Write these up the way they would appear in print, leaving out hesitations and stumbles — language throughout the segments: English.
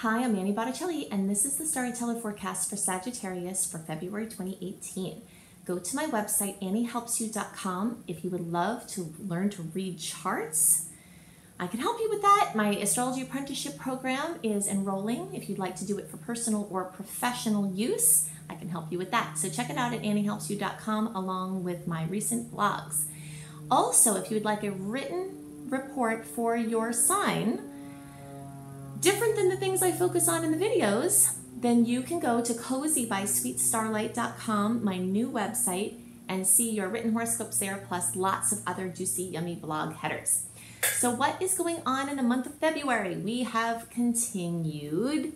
Hi, I'm Annie Botticelli, and this is the Storyteller forecast for Sagittarius for February 2018. Go to my website, anniehelpsyou.com, if you would love to learn to read charts. I can help you with that. My astrology apprenticeship program is enrolling. If you'd like to do it for personal or professional use, I can help you with that. So check it out at anniehelpsyou.com along with my recent blogs. Also, if you would like a written report for your sign, different than the things I focus on in the videos, then you can go to cozybysweetstarlight.com, my new website, and see your written horoscopes there, plus lots of other juicy, yummy blog headers. So what is going on in the month of February? We have continued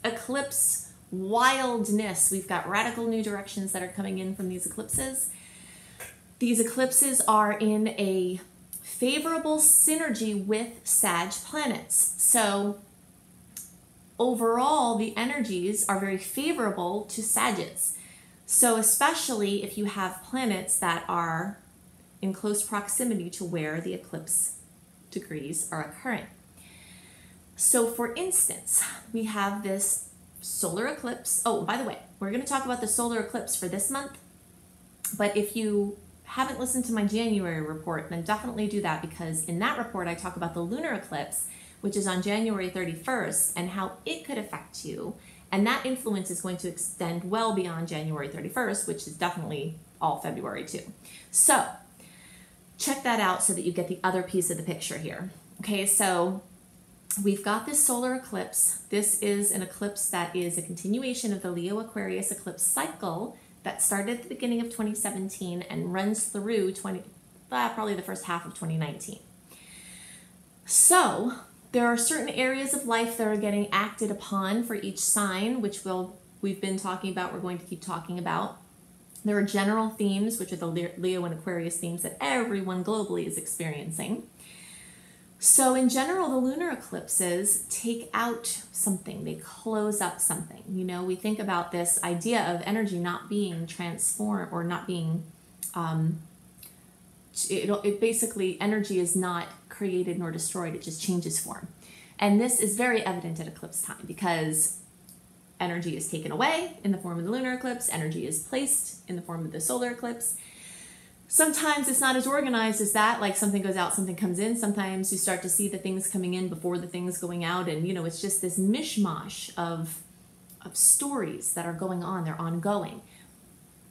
eclipse wildness. We've got radical new directions that are coming in from these eclipses. These eclipses are in a favorable synergy with Sag planets. So overall, the energies are very favorable to Sagittarius. So especially if you have planets that are in close proximity to where the eclipse degrees are occurring. So for instance, we have this solar eclipse. Oh, by the way, we're going to talk about the solar eclipse for this month. But if you haven't listened to my January report, then definitely do that, because in that report I talk about the lunar eclipse, which is on January 31st, and how it could affect you. And that influence is going to extend well beyond January 31st, which is definitely all February too. So check that out so that you get the other piece of the picture here. Okay, so we've got this solar eclipse. This is an eclipse that is a continuation of the Leo Aquarius eclipse cycle that started at the beginning of 2017 and runs through probably the first half of 2019. So there are certain areas of life that are getting acted upon for each sign, which we've been talking about, we're going to keep talking about. There are general themes, which are the Leo and Aquarius themes that everyone globally is experiencing. So in general, the lunar eclipses take out something, they close up something. You know, we think about this idea of energy not being transformed or not being, basically energy is not created nor destroyed, it just changes form. And this is very evident at eclipse time, because energy is taken away in the form of the lunar eclipse, energy is placed in the form of the solar eclipse. Sometimes it's not as organized as that, like something goes out, something comes in. Sometimes you start to see the things coming in before the things going out, and you know, it's just this mishmash of stories that are going on, they're ongoing.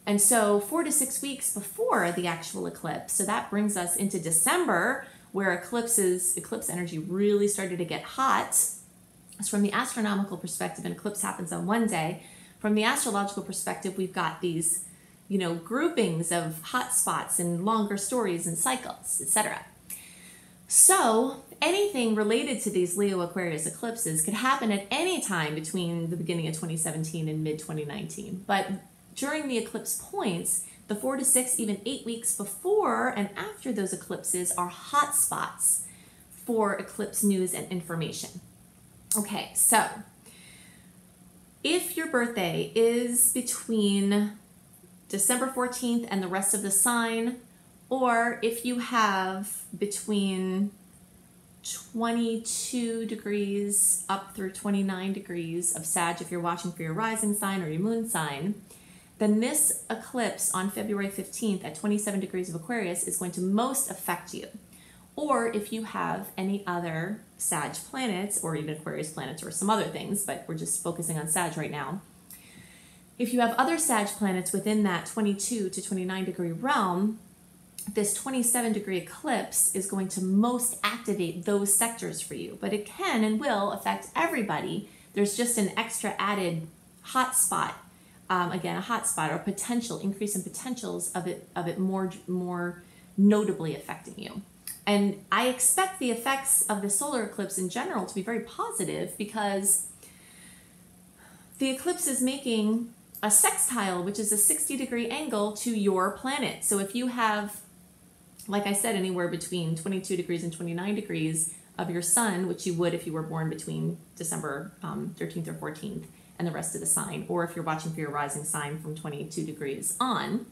And so 4 to 6 weeks before the actual eclipse, so that brings us into December, where eclipse energy really started to get hot. So from the astronomical perspective, an eclipse happens on one day. From the astrological perspective, we've got these, you know, groupings of hot spots and longer stories and cycles, etc. So anything related to these Leo Aquarius eclipses could happen at any time between the beginning of 2017 and mid-2019. But during the eclipse points, the 4 to 6, even 8 weeks before and after those eclipses are hot spots for eclipse news and information. Okay, so if your birthday is between December 14th and the rest of the sign, or if you have between 22 degrees up through 29 degrees of Sag, if you're watching for your rising sign or your moon sign, then this eclipse on February 15th at 27 degrees of Aquarius is going to most affect you. Or if you have any other Sag planets, or even Aquarius planets or some other things, but we're just focusing on Sag right now. If you have other Sag planets within that 22 to 29 degree realm, this 27 degree eclipse is going to most activate those sectors for you. But it can and will affect everybody. There's just an extra added hot spot. Again, a hot spot or potential increase in potentials of it more notably affecting you. And I expect the effects of the solar eclipse in general to be very positive, because the eclipse is making a sextile, which is a 60-degree angle to your planet. So if you have, like I said, anywhere between 22 degrees and 29 degrees of your sun, which you would if you were born between December 13th or 14th and the rest of the sign, or if you're watching for your rising sign from 22 degrees on,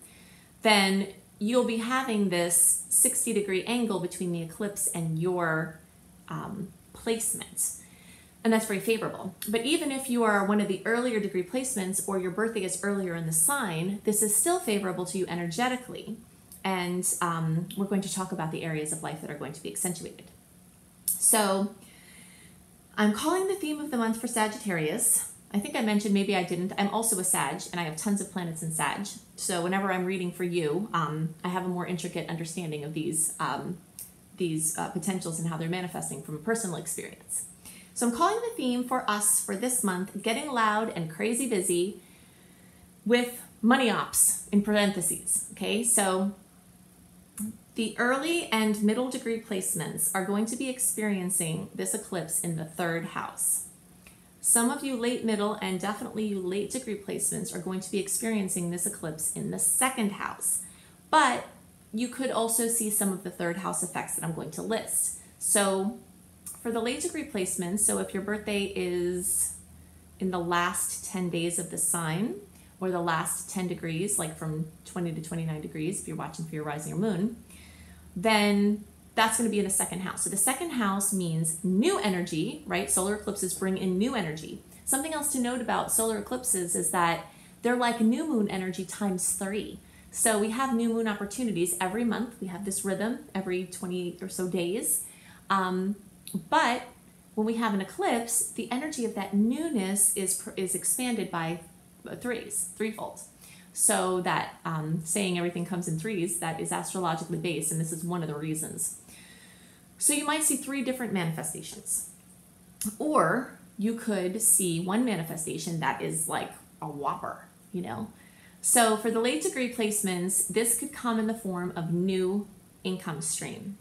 then you'll be having this 60-degree angle between the eclipse and your placement. And that's very favorable. But even if you are one of the earlier degree placements or your birthday is earlier in the sign, this is still favorable to you energetically. And we're going to talk about the areas of life that are going to be accentuated. So I'm calling the theme of the month for Sagittarius. I think I mentioned, maybe I didn't, I'm also a Sag, and I have tons of planets in Sag. So whenever I'm reading for you, I have a more intricate understanding of these potentials and how they're manifesting from a personal experience. So I'm calling the theme for us for this month, getting loud and crazy busy with money ops in parentheses. Okay, so the early and middle degree placements are going to be experiencing this eclipse in the 3rd house. Some of you late middle and definitely you late degree placements are going to be experiencing this eclipse in the 2nd house. But you could also see some of the 3rd house effects that I'm going to list. So for the late degree placements, so if your birthday is in the last 10 days of the sign, or the last 10 degrees, like from 20 to 29 degrees, if you're watching for your rising or moon, then that's going to be in the 2nd house. So the 2nd house means new energy, right? Solar eclipses bring in new energy. Something else to note about solar eclipses is that they're like new moon energy times 3. So we have new moon opportunities every month. We have this rhythm every 28 or so days. But when we have an eclipse, the energy of that newness is expanded by threefold. So that saying everything comes in threes, that is astrologically based, and this is one of the reasons. So you might see 3 different manifestations. Or you could see one manifestation that is like a whopper, you know? So for the late degree placements, this could come in the form of new income stream.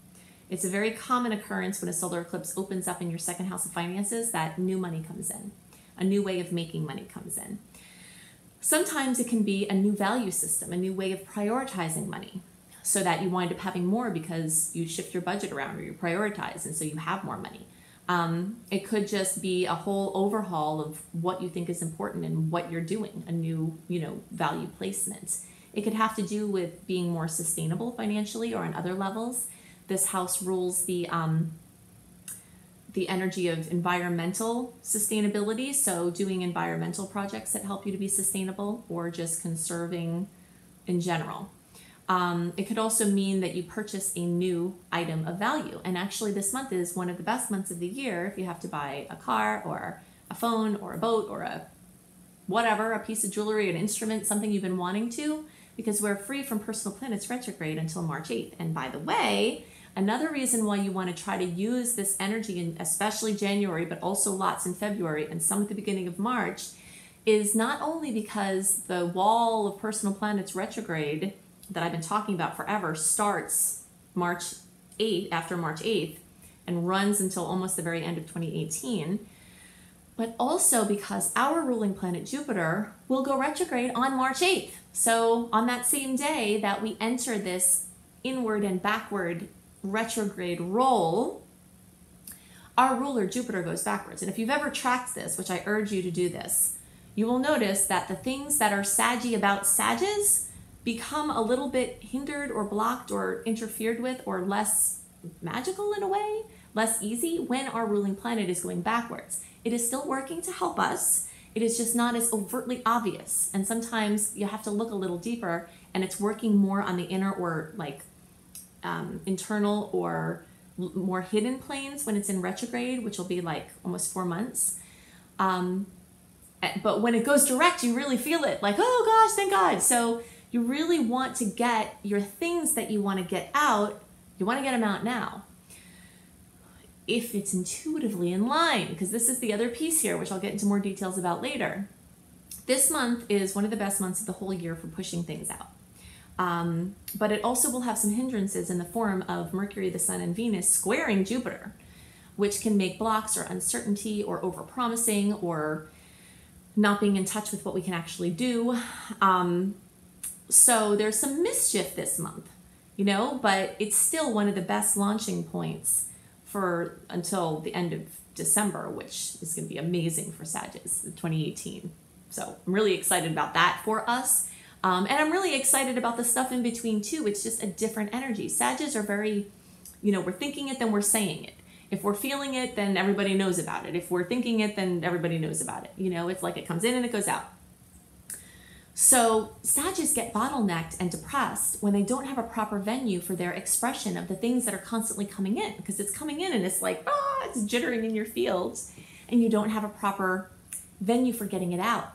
It's a very common occurrence when a solar eclipse opens up in your 2nd house of finances that new money comes in. A new way of making money comes in. Sometimes it can be a new value system, a new way of prioritizing money, so that you wind up having more because you shift your budget around or you prioritize, and so you have more money. It could just be a whole overhaul of what you think is important and what you're doing, a new, value placement. It could have to do with being more sustainable financially or on other levels. This house rules the energy of environmental sustainability, so doing environmental projects that help you to be sustainable or just conserving in general. It could also mean that you purchase a new item of value. And actually this month is one of the best months of the year if you have to buy a car or a phone or a boat or a piece of jewelry, an instrument, something you've been wanting to, because we're free from personal planets retrograde until March 8th. And by the way, another reason why you want to try to use this energy in especially January, but also lots in February and some at the beginning of March, is not only because the wall of personal planets retrograde that I've been talking about forever starts March 8th, after March 8th, and runs until almost the very end of 2018, but also because our ruling planet Jupiter will go retrograde on March 8th. So on that same day that we enter this inward and backward retrograde roll, our ruler Jupiter goes backwards. And if you've ever tracked this, which I urge you to do this, you will notice that the things that are saggy about Sages become a little bit hindered or blocked or interfered with or less magical in a way, less easy when our ruling planet is going backwards. It is still working to help us. It is just not as overtly obvious. And sometimes you have to look a little deeper, and it's working more on the inner or internal or more hidden planes when it's in retrograde, which will be like almost 4 months. But when it goes direct, you really feel it, like, oh gosh, thank God. So you really want to get your things that you want to get out, you want to get them out now. If it's intuitively in line, because this is the other piece here, which I'll get into more details about later. This month is one of the best months of the whole year for pushing things out. But it also will have some hindrances in the form of Mercury, the Sun, and Venus squaring Jupiter, which can make blocks or uncertainty or overpromising or not being in touch with what we can actually do. So there's some mischief this month, but it's still one of the best launching points for until the end of December, which is going to be amazing for Sagittarius, 2018. So I'm really excited about that for us. And I'm really excited about the stuff in between too. It's just a different energy. Sagittarius are very, we're thinking it, then we're saying it. If we're feeling it, then everybody knows about it. If we're thinking it, then everybody knows about it. It's like it comes in and it goes out. So Sagittarius get bottlenecked and depressed when they don't have a proper venue for their expression of the things that are constantly coming in, because it's coming in and it's like, it's jittering in your fields, and you don't have a proper venue for getting it out.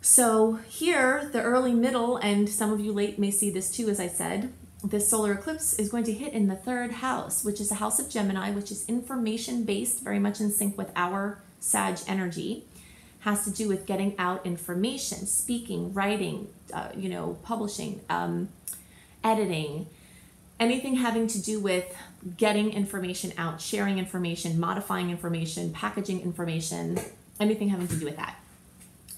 So here, the early, middle, and some of you late may see this too, as I said, this solar eclipse is going to hit in the 3rd house, which is a house of Gemini, which is information-based, very much in sync with our Sag energy. Has to do with getting out information, speaking, writing, publishing, editing, anything having to do with getting information out, sharing information, modifying information, packaging information, anything having to do with that.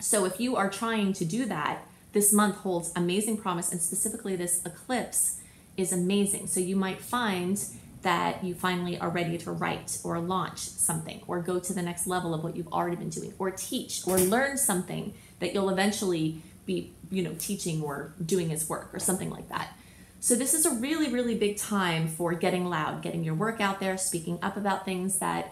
So if you are trying to do that, this month holds amazing promise, and specifically this eclipse is amazing. So you might find that you finally are ready to write or launch something or go to the next level of what you've already been doing, or teach or learn something that you'll eventually be, teaching or doing as work or something like that. So this is a really, really big time for getting loud, getting your work out there, speaking up about things that,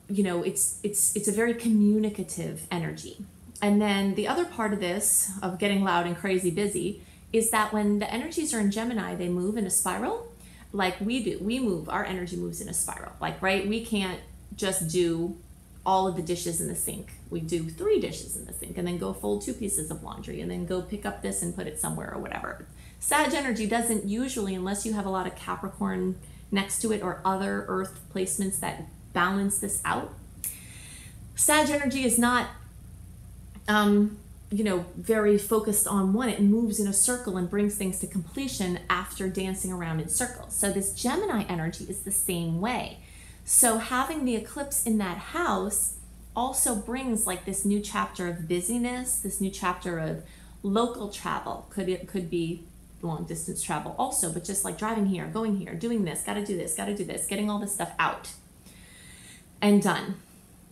it's a very communicative energy. And then the other part of this, of getting loud and crazy busy, is that when the energies are in Gemini, they move in a spiral. Like we do, our energy moves in a spiral. Like, right, we can't just do all of the dishes in the sink. We do 3 dishes in the sink and then go fold 2 pieces of laundry and then go pick up this and put it somewhere or whatever. Sag energy doesn't usually, unless you have a lot of Capricorn next to it or other earth placements that balance this out. Sag energy is not, very focused on one. It moves in a circle and brings things to completion after dancing around in circles. So this Gemini energy is the same way. So having the eclipse in that house also brings like this new chapter of busyness, this new chapter of local travel. It could be long distance travel also, but just like driving here, going here, doing this, got to do this, getting all this stuff out and done.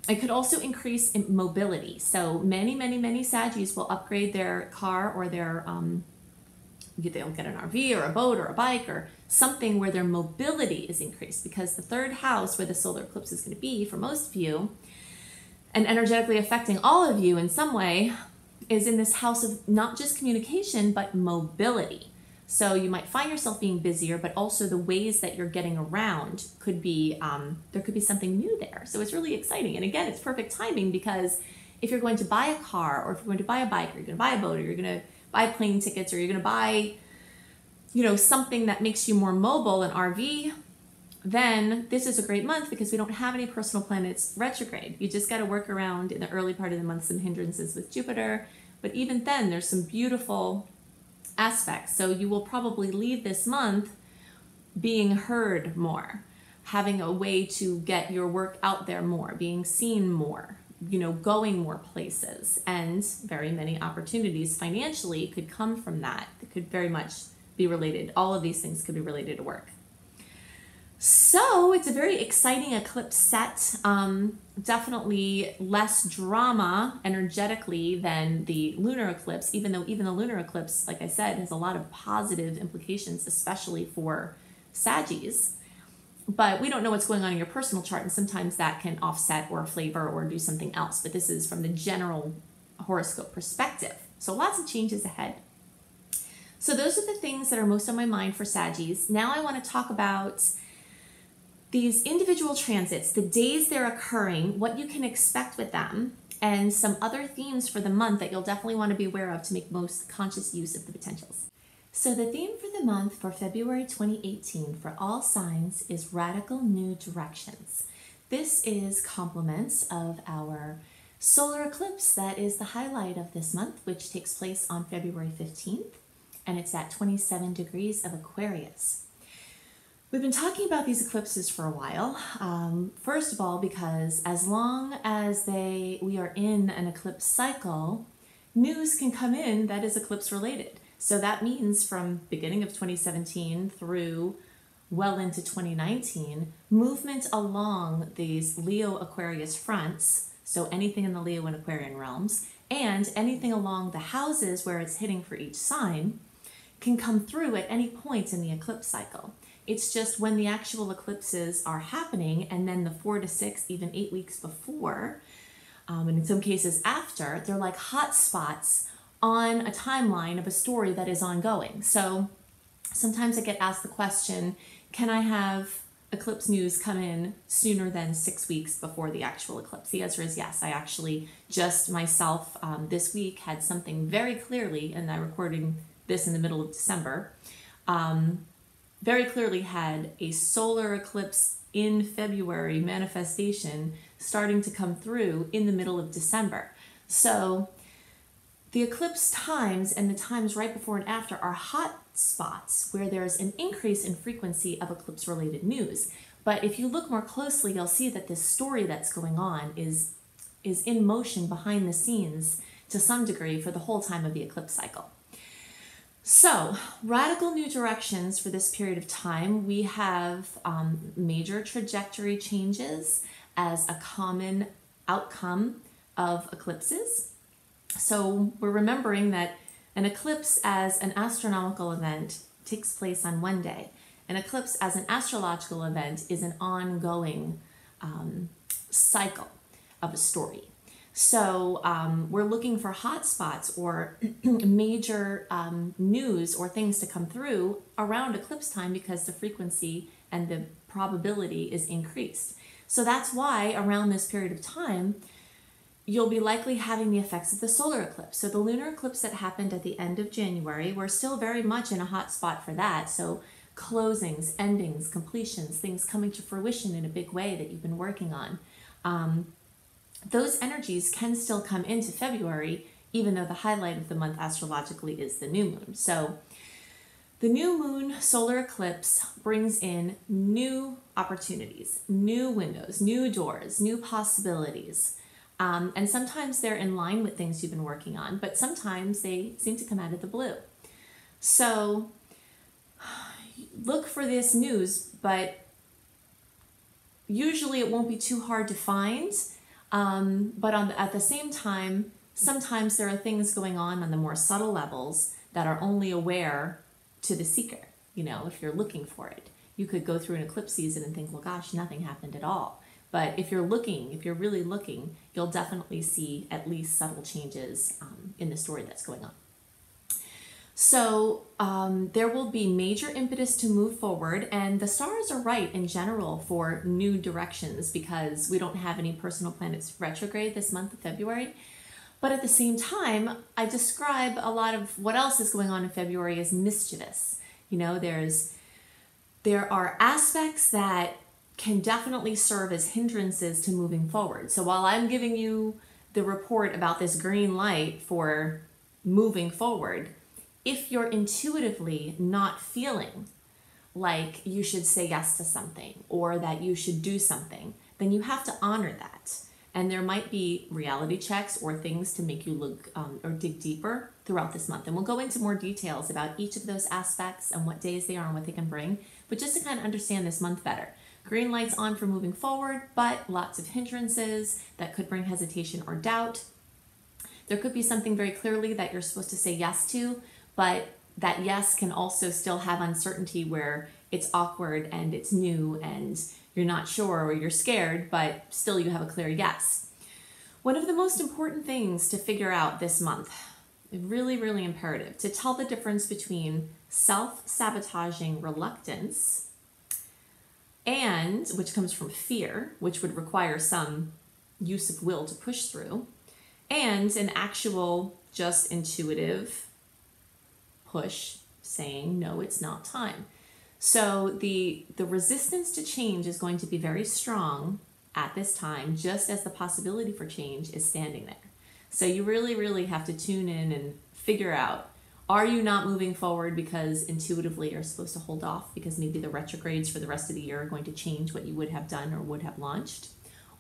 It could also increase in mobility. So many Saggies will upgrade their car or their, they'll get an RV or a boat or a bike or something where their mobility is increased, because the 3rd house where the solar eclipse is going to be for most of you and energetically affecting all of you in some way is in this house of not just communication, but mobility. So you might find yourself being busier, but also the ways that you're getting around could be, there could be something new there. So it's really exciting. And again, it's perfect timing, because if you're going to buy a car, or if you're going to buy a bike, or you're going to buy a boat, or you're going to buy plane tickets, or you're going to buy, something that makes you more mobile, an RV, then this is a great month because we don't have any personal planets retrograde. You just got to work around in the early part of the month some hindrances with Jupiter. But even then, there's some beautiful aspects. So you will probably leave this month being heard more, having a way to get your work out there more, being seen more, going more places, and very many opportunities financially could come from that. It could very much be related. All of these things could be related to work. So it's a very exciting eclipse set. Definitely less drama energetically than the lunar eclipse, even though even the lunar eclipse, like I said, has a lot of positive implications, especially for Saggies. But we don't know what's going on in your personal chart, and sometimes that can offset or flavor or do something else. But this is from the general horoscope perspective. So lots of changes ahead. So those are the things that are most on my mind for Saggies. Now I want to talk about these individual transits, the days they're occurring, what you can expect with them, and some other themes for the month that you'll definitely want to be aware of to make most conscious use of the potentials. So the theme for the month for February 2018 for all signs is radical new directions. This is compliments of our solar eclipse that is the highlight of this month, which takes place on February 15th, and it's at 27 degrees of Aquarius. We've been talking about these eclipses for a while. First of all, because as long as we are in an eclipse cycle, news can come in that is eclipse related. So that means from beginning of 2017 through well into 2019, movement along these Leo Aquarius fronts, so anything in the Leo and Aquarian realms, and anything along the houses where it's hitting for each sign, can come through at any point in the eclipse cycle. It's just when the actual eclipses are happening, and then the 4 to 6, even 8 weeks before, and in some cases after, they're like hot spots on a timeline of a story that is ongoing. So sometimes I get asked the question, can I have eclipse news come in sooner than 6 weeks before the actual eclipse? The answer is yes. I actually just myself this week had something very clearly, and I'm recording this in the middle of December, very clearly had a solar eclipse in February manifestation starting to come through in the middle of December. So the eclipse times and the times right before and after are hot spots where there's an increase in frequency of eclipse-related news. But if you look more closely, you'll see that this story that's going on is in motion behind the scenes to some degree for the whole time of the eclipse cycle. So, radical new directions for this period of time. We have major trajectory changes as a common outcome of eclipses. So we're remembering that an eclipse as an astronomical event takes place on one day. An eclipse as an astrological event is an ongoing cycle of a story. So we're looking for hot spots or major news or things to come through around eclipse time because the frequency and the probability is increased. So that's why around this period of time, you'll be likely having the effects of the solar eclipse. So the lunar eclipse that happened at the end of January, we're still very much in a hot spot for that. So closings, endings, completions, things coming to fruition in a big way that you've been working on. Those energies can still come into February, even though the highlight of the month astrologically is the new moon. So the new moon solar eclipse brings in new opportunities, new windows, new doors, new possibilities. And sometimes they're in line with things you've been working on, but sometimes they seem to come out of the blue. So look for this news, but usually it won't be too hard to find. But at the same time, sometimes there are things going on the more subtle levels that are only aware to the seeker. You know, if you're looking for it, you could go through an eclipse season and think, well, gosh, nothing happened at all. But if you're really looking, you'll definitely see at least subtle changes in the story that's going on. So there will be major impetus to move forward, and the stars are right in general for new directions because we don't have any personal planets retrograde this month of February. But at the same time, I describe a lot of what else is going on in February as mischievous. You know, there are aspects that can definitely serve as hindrances to moving forward. So while I'm giving you the report about this green light for moving forward, if you're intuitively not feeling like you should say yes to something or that you should do something, then you have to honor that. And there might be reality checks or things to make you look or dig deeper throughout this month. And we'll go into more details about each of those aspects and what days they are and what they can bring. But just to kind of understand this month better. Green light's on for moving forward, but lots of hindrances that could bring hesitation or doubt. There could be something very clearly that you're supposed to say yes to, but that yes can also still have uncertainty where it's awkward and it's new and you're not sure or you're scared, but still you have a clear yes. One of the most important things to figure out this month, really, really imperative, to tell the difference between self-sabotaging reluctance and, which comes from fear, which would require some use of will to push through, and an actual just intuitive push saying, no, it's not time. So the resistance to change is going to be very strong at this time, just as the possibility for change is standing there. So you really, really have to tune in and figure out, are you not moving forward because intuitively you're supposed to hold off because maybe the retrogrades for the rest of the year are going to change what you would have done or would have launched?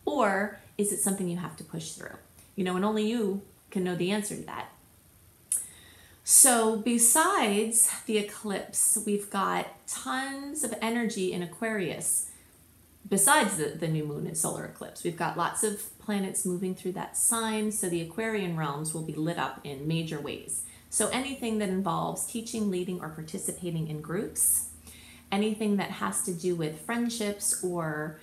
Or is it something you have to push through? You know, and only you can know the answer to that. So besides the eclipse, we've got tons of energy in Aquarius. Besides the new moon and solar eclipse, we've got lots of planets moving through that sign. So the Aquarian realms will be lit up in major ways. So anything that involves teaching, leading, or participating in groups, anything that has to do with friendships or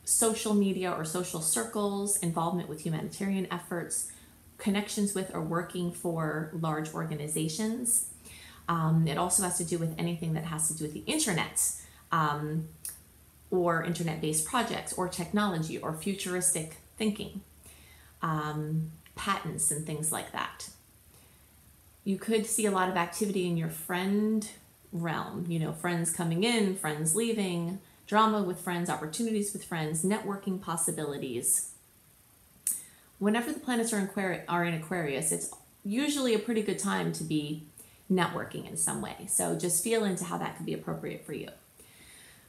social media or social circles, involvement with humanitarian efforts, connections with or working for large organizations. It also has to do with anything that has to do with the internet, or internet-based projects or technology or futuristic thinking, patents and things like that. You could see a lot of activity in your friend realm, you know, friends coming in, friends leaving, drama with friends, opportunities with friends, networking possibilities. Whenever the planets are in Aquarius, it's usually a pretty good time to be networking in some way. So just feel into how that could be appropriate for you.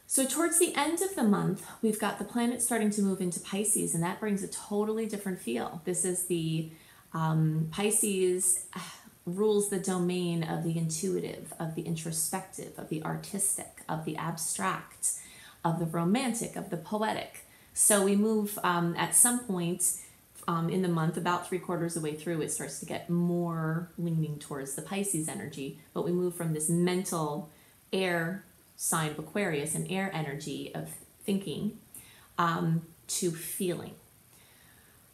So towards the end of the month, we've got the planet starting to move into Pisces, and that brings a totally different feel. This is the Pisces rules the domain of the intuitive, of the introspective, of the artistic, of the abstract, of the romantic, of the poetic. So we move at some point in the month, about 3/4 of the way through, it starts to get more leaning towards the Pisces energy, but we move from this mental air sign of Aquarius, an air energy of thinking, to feeling.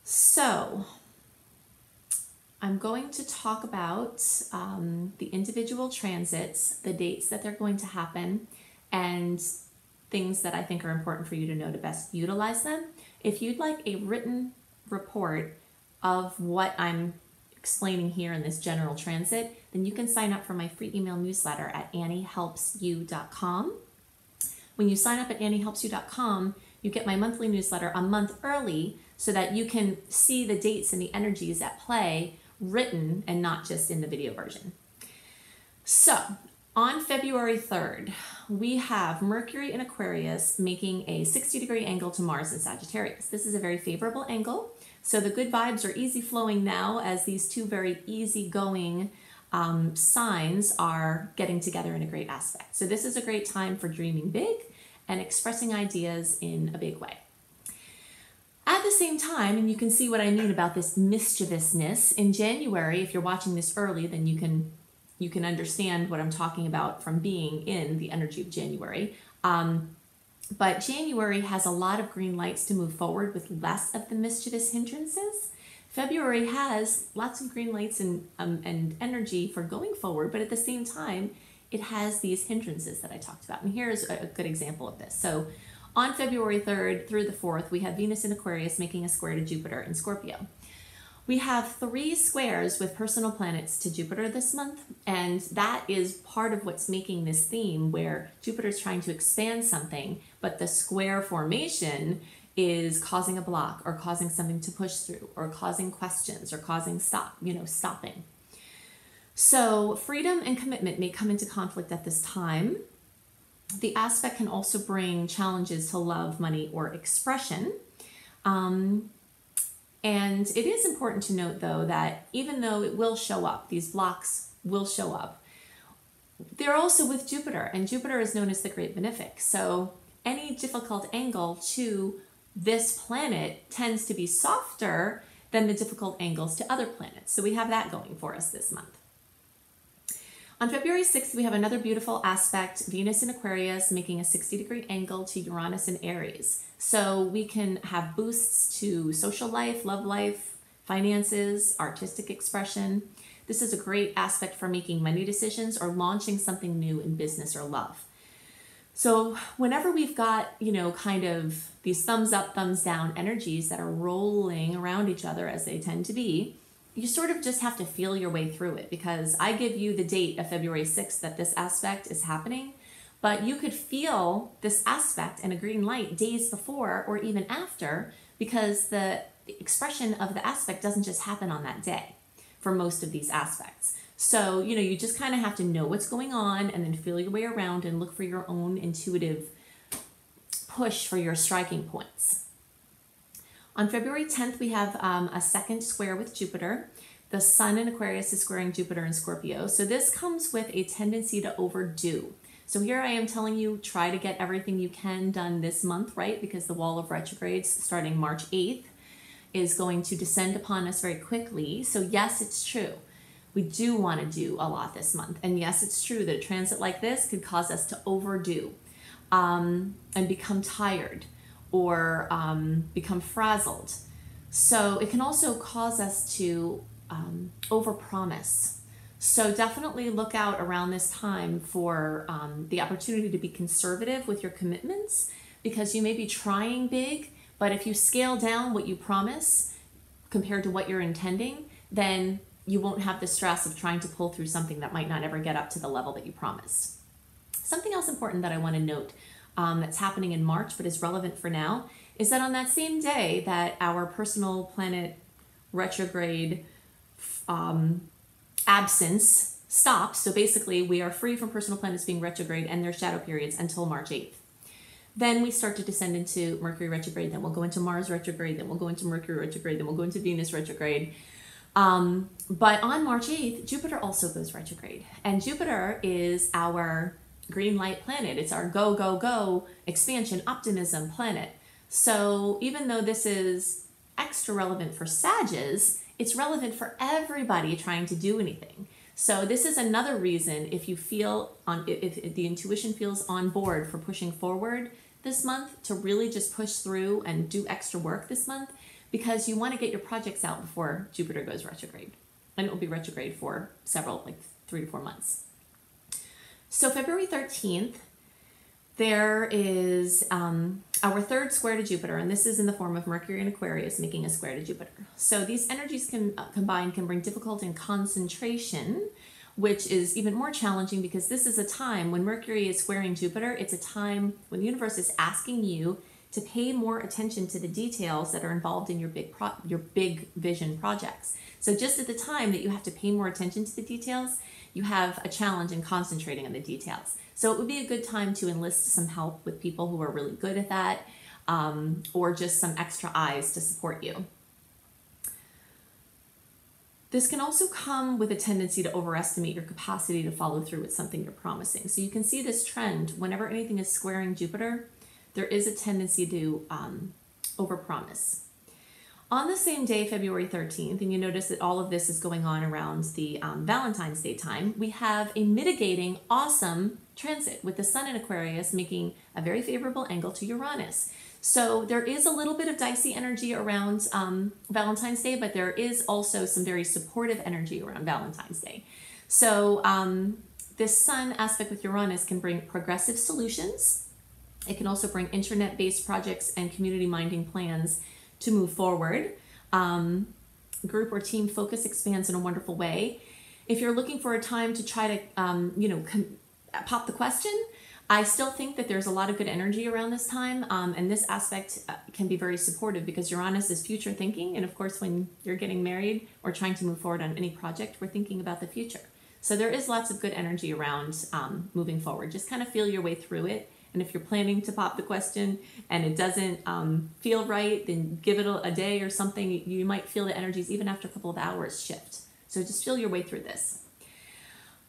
So I'm going to talk about the individual transits, the dates that they're going to happen, and things that I think are important for you to know to best utilize them. If you'd like a written report of what I'm explaining here in this general transit, then you can sign up for my free email newsletter at anniehelpsyou.com. When you sign up at anniehelpsyou.com, you get my monthly newsletter a month early so that you can see the dates and the energies at play written and not just in the video version. So on February 3rd, we have Mercury in Aquarius making a 60-degree angle to Mars in Sagittarius. This is a very favorable angle. So the good vibes are easy flowing now as these two very easygoing signs are getting together in a great aspect. So this is a great time for dreaming big and expressing ideas in a big way. At the same time, and you can see what I mean about this mischievousness, in January, if you're watching this early, then you can understand what I'm talking about from being in the energy of January. But January has a lot of green lights to move forward with less of the mischievous hindrances. February has lots of green lights and energy for going forward, but at the same time, it has these hindrances that I talked about. And here's a good example of this. So on February 3rd through the 4th, we have Venus in Aquarius making a square to Jupiter in Scorpio. We have 3 squares with personal planets to Jupiter this month, and that is part of what's making this theme where Jupiter's trying to expand something, but the square formation is causing a block or causing something to push through or causing questions or causing stopping. So freedom and commitment may come into conflict at this time. The aspect can also bring challenges to love, money, or expression. And it is important to note, though, that even though it will show up, these blocks will show up, they're also with Jupiter, and Jupiter is known as the Great Benefic. So any difficult angle to this planet tends to be softer than the difficult angles to other planets. So we have that going for us this month. On February 6th, we have another beautiful aspect, Venus in Aquarius making a 60-degree angle to Uranus in Aries. So we can have boosts to social life, love life, finances, artistic expression. This is a great aspect for making money decisions or launching something new in business or love. So whenever we've got, kind of these thumbs up, thumbs down energies that are rolling around each other as they tend to be, you sort of just have to feel your way through it, because I give you the date of February 6th that this aspect is happening, but you could feel this aspect and a green light days before or even after, because the expression of the aspect doesn't just happen on that day for most of these aspects. So, you just kind of have to know what's going on and then feel your way around and look for your own intuitive push for your striking points. On February 10th, we have a second square with Jupiter. The Sun in Aquarius is squaring Jupiter in Scorpio. So this comes with a tendency to overdo. So here I am telling you, try to get everything you can done this month, right? Because the wall of retrogrades starting March 8th is going to descend upon us very quickly. So yes, it's true. We do want to do a lot this month. And yes, it's true that a transit like this could cause us to overdo and become tired or become frazzled. So it can also cause us to overpromise. So definitely look out around this time for the opportunity to be conservative with your commitments, because you may be trying big, but if you scale down what you promise compared to what you're intending, then you won't have the stress of trying to pull through something that might not ever get up to the level that you promised. Something else important that I want to note that's happening in March but is relevant for now is that on that same day that our personal planet retrograde absence stops, so basically we are free from personal planets being retrograde and their shadow periods until March 8th. Then we start to descend into Mercury retrograde, then we'll go into Mars retrograde, then we'll go into Mercury retrograde, then we'll go into Venus retrograde. But on March 8th, Jupiter also goes retrograde. And Jupiter is our green light planet. It's our go, go, go, expansion, optimism planet. So even though this is extra relevant for Sagittarius, it's relevant for everybody trying to do anything. So this is another reason, if you feel if the intuition feels on board for pushing forward this month, to really just push through and do extra work this month, because you want to get your projects out before Jupiter goes retrograde. And it will be retrograde for several, like 3 to 4 months. So February 13th, there is our third square to Jupiter, and this is in the form of Mercury and Aquarius making a square to Jupiter. So these energies combined can bring difficulty in concentration, which is even more challenging because this is a time when Mercury is squaring Jupiter. It's a time when the universe is asking you to pay more attention to the details that are involved in your big vision projects. So just at the time that you have to pay more attention to the details, you have a challenge in concentrating on the details. So it would be a good time to enlist some help with people who are really good at that, or just some extra eyes to support you. This can also come with a tendency to overestimate your capacity to follow through with something you're promising. So you can see this trend whenever anything is squaring Jupiter, there is a tendency to overpromise. On the same day, February 13th, and you notice that all of this is going on around the Valentine's Day time, we have a mitigating, awesome transit with the Sun in Aquarius making a very favorable angle to Uranus. So there is a little bit of dicey energy around Valentine's Day, but there is also some very supportive energy around Valentine's Day. So this Sun aspect with Uranus can bring progressive solutions. It can also bring internet-based projects and community-minding plans to move forward. Group or team focus expands in a wonderful way. If you're looking for a time to try to, pop the question, I still think that there's a lot of good energy around this time, and this aspect can be very supportive because Uranus is future thinking, and of course when you're getting married or trying to move forward on any project, we're thinking about the future. So there is lots of good energy around moving forward. Just kind of feel your way through it. And if you're planning to pop the question and it doesn't feel right, then give it a day or something. You might feel the energies even after a couple of hours shift. So just feel your way through this.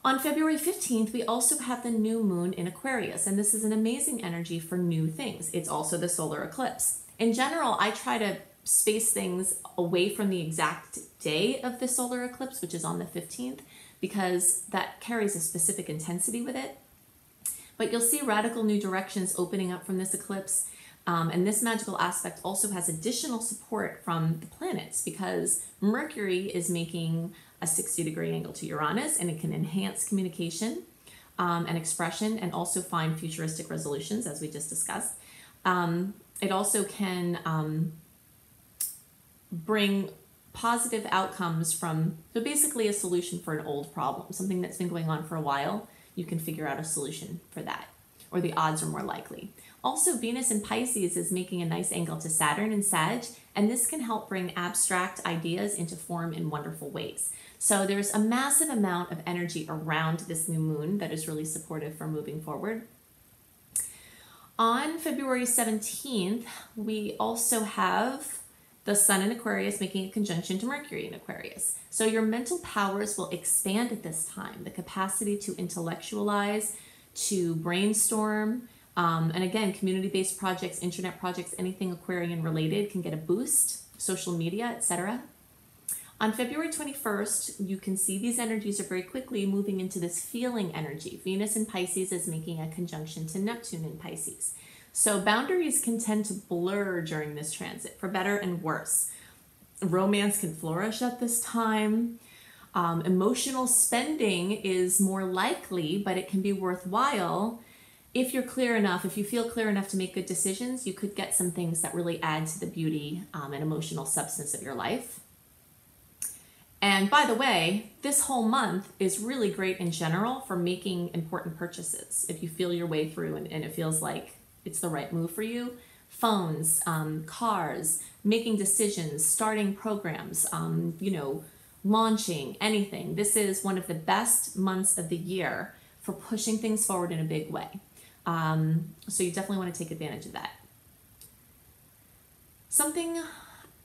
On February 15th, we also have the new moon in Aquarius, and this is an amazing energy for new things. It's also the solar eclipse. In general, I try to space things away from the exact day of the solar eclipse, which is on the 15th, because that carries a specific intensity with it. But you'll see radical new directions opening up from this eclipse. And this magical aspect also has additional support from the planets because Mercury is making a 60-degree angle to Uranus, and it can enhance communication and expression and also find futuristic resolutions, as we just discussed. It also can bring positive outcomes from, so basically a solution for an old problem, something that's been going on for a while. You can figure out a solution for that, or the odds are more likely. Also, Venus in Pisces is making a nice angle to Saturn in Sag, and this can help bring abstract ideas into form in wonderful ways. So there's a massive amount of energy around this new moon that is really supportive for moving forward. On February 17th, we also have the Sun in Aquarius making a conjunction to Mercury in Aquarius. So your mental powers will expand at this time. The capacity to intellectualize, to brainstorm, and again, community-based projects, internet projects, anything Aquarian related can get a boost, social media, etc. On February 21st, you can see these energies are very quickly moving into this feeling energy. Venus in Pisces is making a conjunction to Neptune in Pisces. So boundaries can tend to blur during this transit, for better and worse. Romance can flourish at this time. Emotional spending is more likely, but it can be worthwhile. If you're clear enough, if you feel clear enough to make good decisions, you could get some things that really add to the beauty and emotional substance of your life. And by the way, this whole month is really great in general for making important purchases. If you feel your way through and it feels like it's the right move for you, phones, cars, making decisions, starting programs, launching anything. This is one of the best months of the year for pushing things forward in a big way. So you definitely want to take advantage of that. Something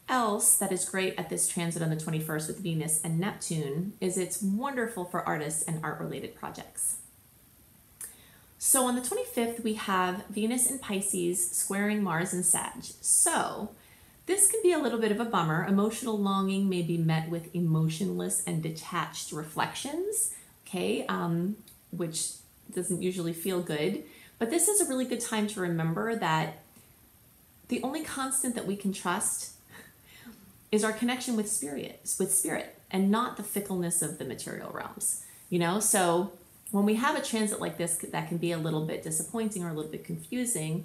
else that is great at this transit on the 21st with Venus and Neptune is it's wonderful for artists and art-related projects. So on the 25th, we have Venus in Pisces squaring Mars in Sag. So this can be a little bit of a bummer. Emotional longing may be met with emotionless and detached reflections, okay, which doesn't usually feel good. But this is a really good time to remember that the only constant that we can trust is our connection with spirit, and not the fickleness of the material realms. So when we have a transit like this that can be a little bit disappointing or a little bit confusing,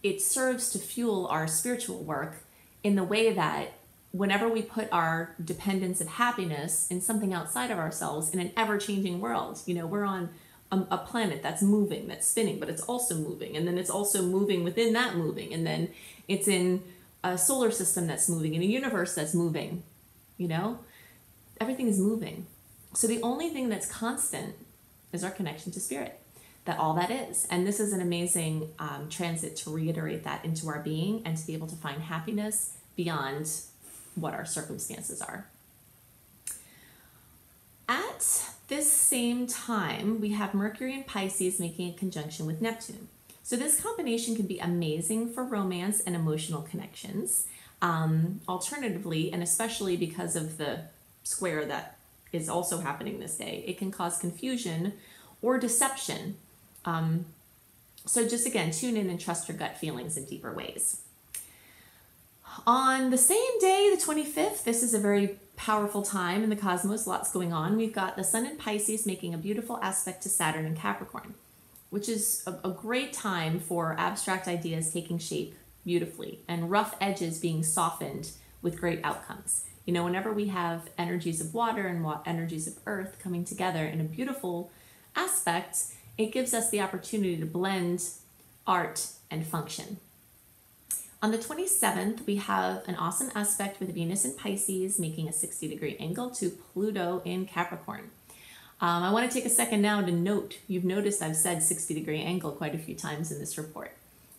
it serves to fuel our spiritual work in the way that whenever we put our dependence and happiness in something outside of ourselves in an ever-changing world, we're on a planet that's moving, that's spinning, but it's also moving, and then it's also moving within that moving, and then it's in a solar system that's moving, in a universe that's moving, everything is moving. So the only thing that's constant is our connection to spirit, that all that is. And this is an amazing transit to reiterate that into our being and to be able to find happiness beyond what our circumstances are. At this same time, we have Mercury in Pisces making a conjunction with Neptune. So this combination can be amazing for romance and emotional connections. Alternatively, and especially because of the square that is also happening this day, it can cause confusion or deception. So just again, tune in and trust your gut feelings in deeper ways. On the same day, the 25th, this is a very powerful time in the cosmos, lots going on. We've got the Sun in Pisces making a beautiful aspect to Saturn in Capricorn, which is a great time for abstract ideas taking shape beautifully and rough edges being softened with great outcomes. Whenever we have energies of water and energies of earth coming together in a beautiful aspect, it gives us the opportunity to blend art and function. On the 27th, we have an awesome aspect with Venus in Pisces making a 60-degree angle to Pluto in Capricorn. I want to take a second now to note, you've noticed I've said 60-degree angle quite a few times in this report.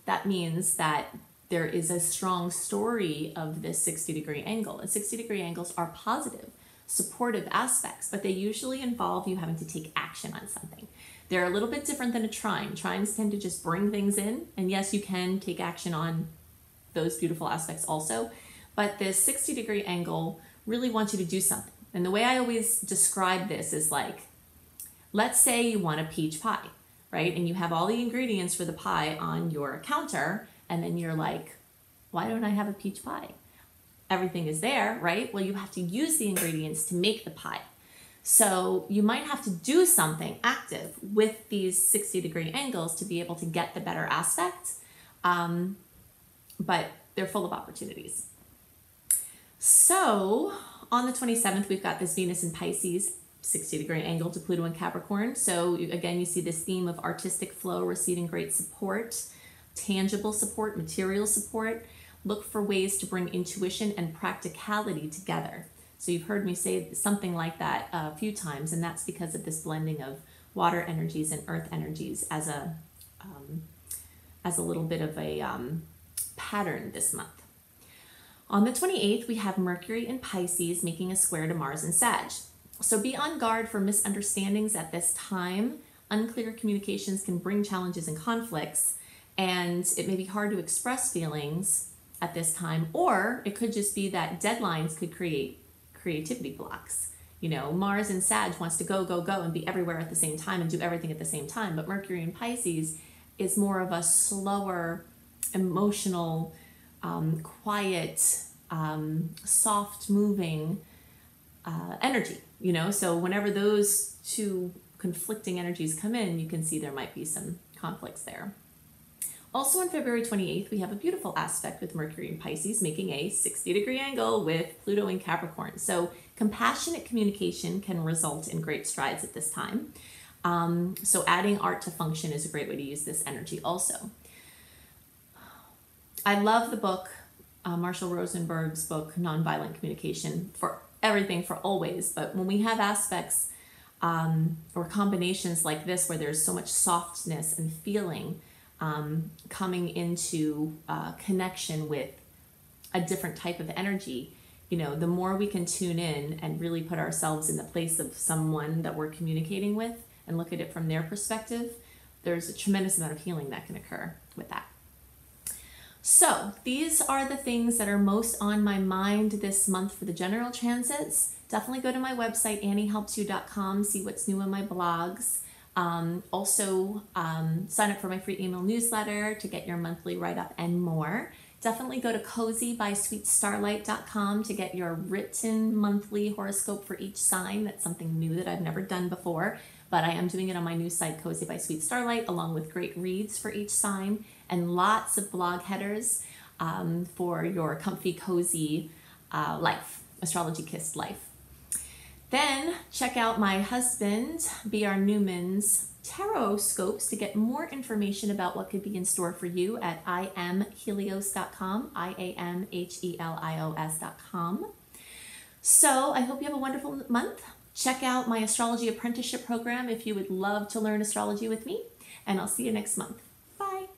That means that there is a strong story of this 60-degree angle. And 60-degree angles are positive, supportive aspects, but they usually involve you having to take action on something. They're a little bit different than a trine. Trines tend to just bring things in, and yes, you can take action on those beautiful aspects also, but this 60-degree angle really wants you to do something. And the way I always describe this is like, let's say you want a peach pie, right? And you have all the ingredients for the pie on your counter, and then you're like, why don't I have a peach pie? Everything is there, right? Well, you have to use the ingredients to make the pie. So you might have to do something active with these 60-degree angles to be able to get the better aspect, but they're full of opportunities. So on the 27th, we've got this Venus in Pisces 60-degree angle to Pluto in Capricorn. So again, you see this theme of artistic flow receiving great support, tangible support, material support. Look for ways to bring intuition and practicality together. So you've heard me say something like that a few times, and that's because of this blending of water energies and earth energies as a little bit of a pattern this month. On the 28th, we have Mercury in Pisces making a square to Mars in Sag. So be on guard for misunderstandings at this time. Unclear communications can bring challenges and conflicts, and it may be hard to express feelings at this time, or it could just be that deadlines could create creativity blocks. You know, Mars in Sag wants to go, go, go and be everywhere at the same time and do everything at the same time. But Mercury in Pisces is more of a slower, emotional, quiet, soft moving energy, you know? So whenever those two conflicting energies come in, you can see there might be some conflicts there. Also on February 28th, we have a beautiful aspect with Mercury in Pisces making a 60-degree angle with Pluto in Capricorn. So compassionate communication can result in great strides at this time. So adding art to function is a great way to use this energy also. I love the book, Marshall Rosenberg's book, Nonviolent Communication, for everything, for always. But when we have aspects or combinations like this where there's so much softness and feeling coming into connection with a different type of energy, you know, the more we can tune in and really put ourselves in the place of someone that we're communicating with and look at it from their perspective, there's a tremendous amount of healing that can occur with that. So these are the things that are most on my mind this month for the general transits. Definitely go to my website, anniehelpsyou.com, see what's new in my blogs. Also, sign up for my free email newsletter to get your monthly write-up and more. Definitely go to cozybysweetstarlight.com to get your written monthly horoscope for each sign. That's something new that I've never done before, but I am doing it on my new site, Cozy by Sweet Starlight, along with great reads for each sign and lots of blog headers for your comfy, cozy life, astrology kissed life. Then check out my husband, B.R. Newman's tarot scopes to get more information about what could be in store for you at iamhelios.com, iamhelios.com. So I hope you have a wonderful month. Check out my astrology apprenticeship program if you would love to learn astrology with me, and I'll see you next month.